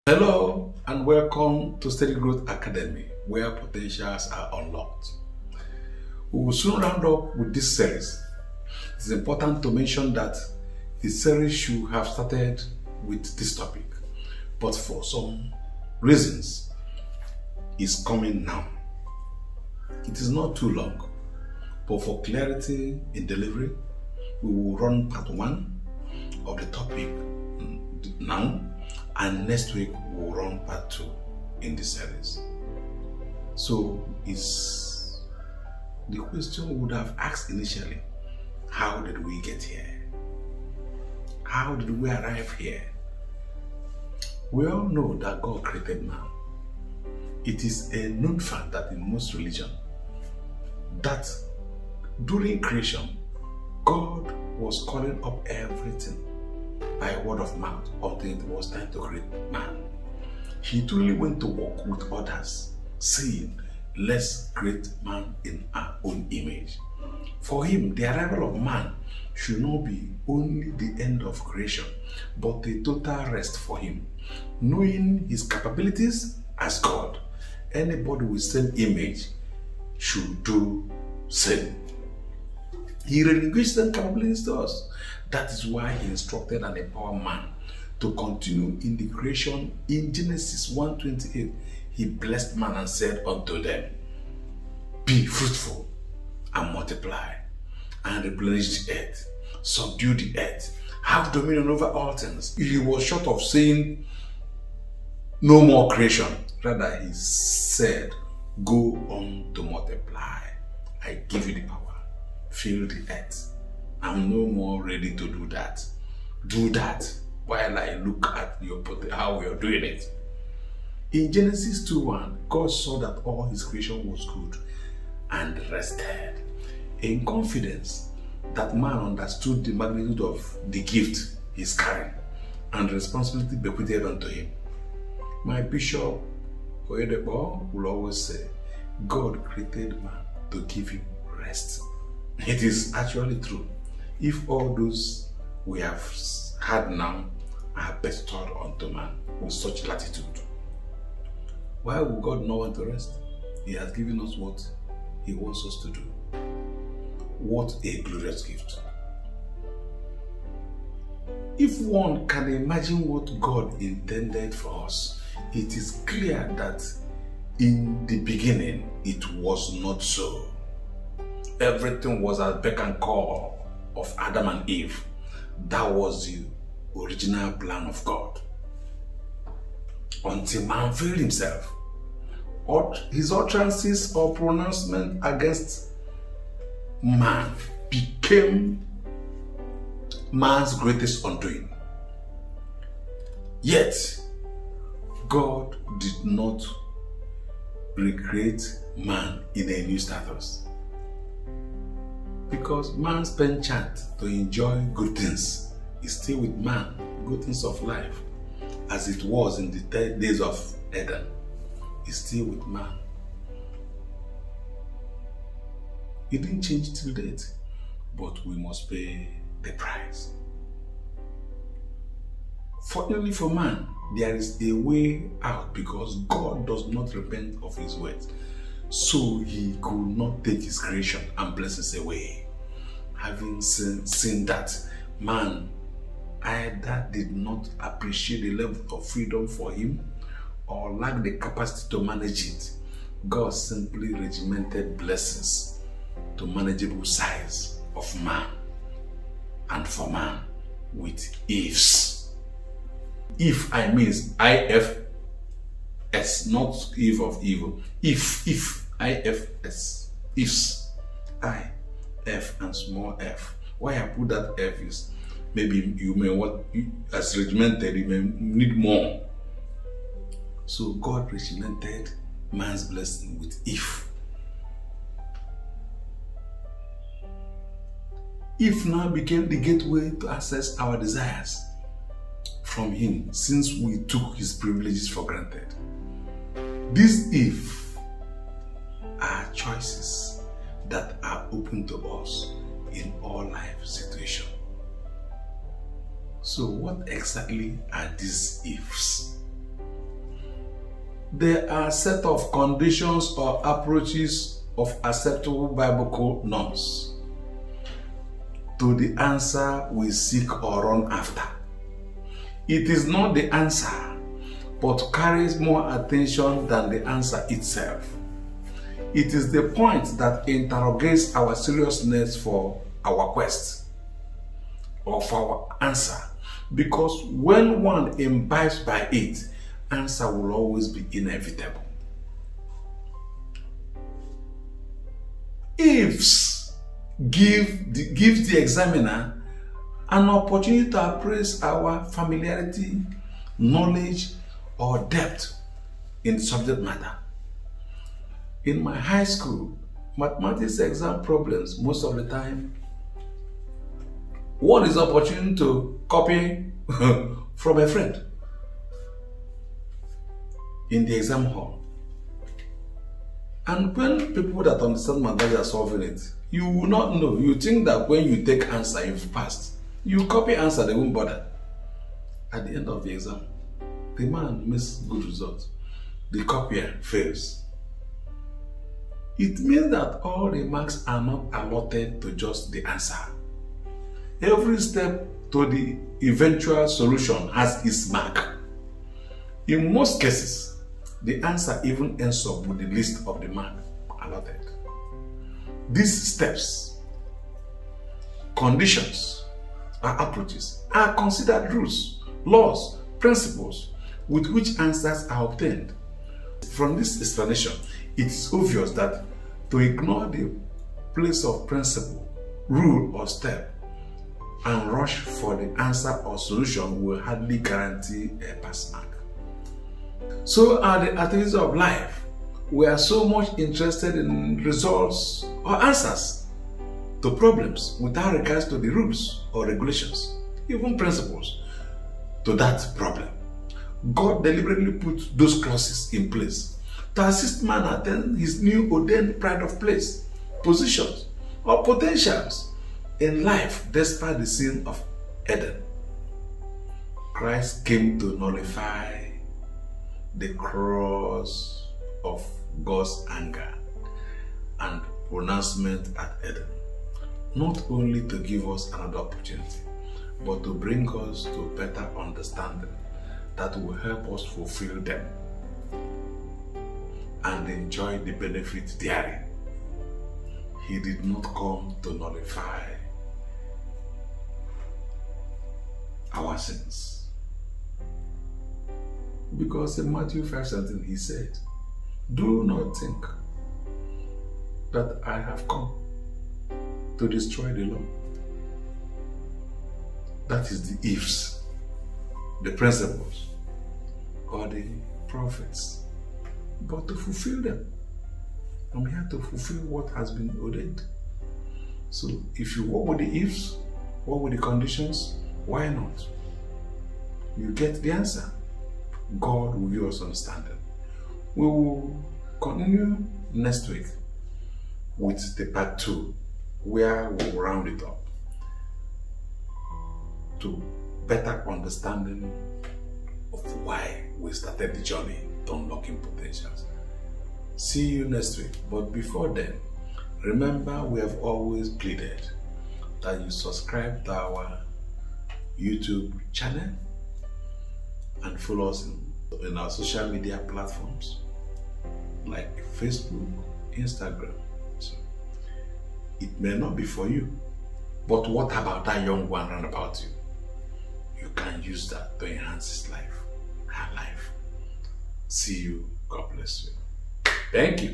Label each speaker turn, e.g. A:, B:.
A: Hello and welcome to Steady Growth Academy, where potentials are unlocked. We will soon round up with this series. It is important to mention that the series should have started with this topic, but for some reasons, it's coming now. It is not too long, but for clarity in delivery, we will run part 1 of the topic now. And next week we'll run part 2 in this series. So it's the question we would have asked initially: how did we get here? How did we arrive here? We all know that God created man. It is a known fact that in most religion that during creation God was calling up everything by word of mouth until it was time to create man. He truly went to work with others, saying, let's create man in our own image. For him, the arrival of man should not be only the end of creation, but a total rest for him. Knowing his capabilities as God, anybody with same image should do same. He relinquished them capabilities to us. That is why he instructed and empowered man to continue in the creation. In Genesis 1:28, he blessed man and said unto them, be fruitful and multiply and replenish the earth, subdue the earth, have dominion over all things. He was short of saying no more creation. Rather, he said, go on to multiply. I give you the power. Fill the earth. I'm no more ready to do that. Do that while I look at how you're doing it. In Genesis 2:1, God saw that all his creation was good and rested in confidence that man understood the magnitude of the gift he's carrying and the responsibility bequeathed unto him. My Bishop Oyedepo will always say, God created man to give him rest. It is actually true. If all those we have had now are bestowed unto man with such latitude, why would God not want to rest? He has given us what he wants us to do. What a glorious gift. If one can imagine what God intended for us, it is clear that in the beginning it was not so. Everything was at beck and call of Adam and Eve. That was the original plan of God. Until man failed himself. His utterances or pronouncement against man became man's greatest undoing. Yet, God did not recreate man in a new status. Because man spent chance to enjoy good things. Is still with man, good things of life, as it was in the days of Eden. Is still with man. It didn't change till date, but we must pay the price. Fortunately for man, there is a way out because God does not repent of his words. So he could not take his creation and blessings away. Having seen that man either did not appreciate the level of freedom for him or lacked the capacity to manage it, God simply regimented blessings to manageable size of man and for man with ifs. If I means IFS, not if of evil. If IFS, ifs, I, F and small f. Why I put that F is maybe you may as regimented, you may need more. So God regimented man's blessing with if. If now became the gateway to access our desires from him, since we took his privileges for granted. These if are choices that are open to us in all life situations. So what exactly are these ifs? there are a set of conditions or approaches of acceptable biblical norms to the answer we seek or run after. It is not the answer, but carries more attention than the answer itself. It is the point that interrogates our seriousness for our quest or for our answer, because when one imbibes by it, answer will always be inevitable. Ifs gives the examiner an opportunity to appraise our familiarity, knowledge, or depth in subject matter. In my high school, mathematics exam problems, most of the time, one is opportunity to copy from a friend in the exam hall. And when people that understand mathematics are solving it, you will not know. You think that when you take answer, you've passed. You copy answer, they won't bother. At the end of the exam, the man makes good results. The copier fails. It means that all the marks are not allotted to just the answer. Every step to the eventual solution has its mark. In most cases, the answer even ends up with the list of the mark allotted. These steps, conditions, or approaches are considered rules, laws, principles with which answers are obtained. From this explanation, it is obvious that to ignore the place of principle, rule, or step and rush for the answer or solution will hardly guarantee a pass mark. So are the activities of life. We are so much interested in results or answers to problems without regards to the rules or regulations, even principles, to that problem. God deliberately put those clauses in place to assist man attain his new ordained pride of place, positions, or potentials in life despite the sin of Eden. Christ came to nullify the cross of God's anger and pronouncement at Eden, not only to give us another opportunity, but to bring us to better understanding that will help us fulfill them and enjoy the benefit therein. He did not come to nullify our sins. Because in Matthew 5:17 he said, "Do not think that I have come to destroy the law." That is the ifs, the principles, or the prophets, but to fulfill them. I'm here to fulfill what has been ordained. So if you work with the ifs, work with the conditions, why not? You get the answer. God will give us understanding. We will continue next week with the part 2, where we will round it up to better understanding of why we started the journey to unlocking potentials. See you next week. But before then, remember we have always pleaded that you subscribe to our YouTube channel and follow us in our social media platforms like Facebook, Instagram. So it may not be for you, but what about that young one round about you? You can use that to enhance his life, her life. See you. God bless you. Thank you.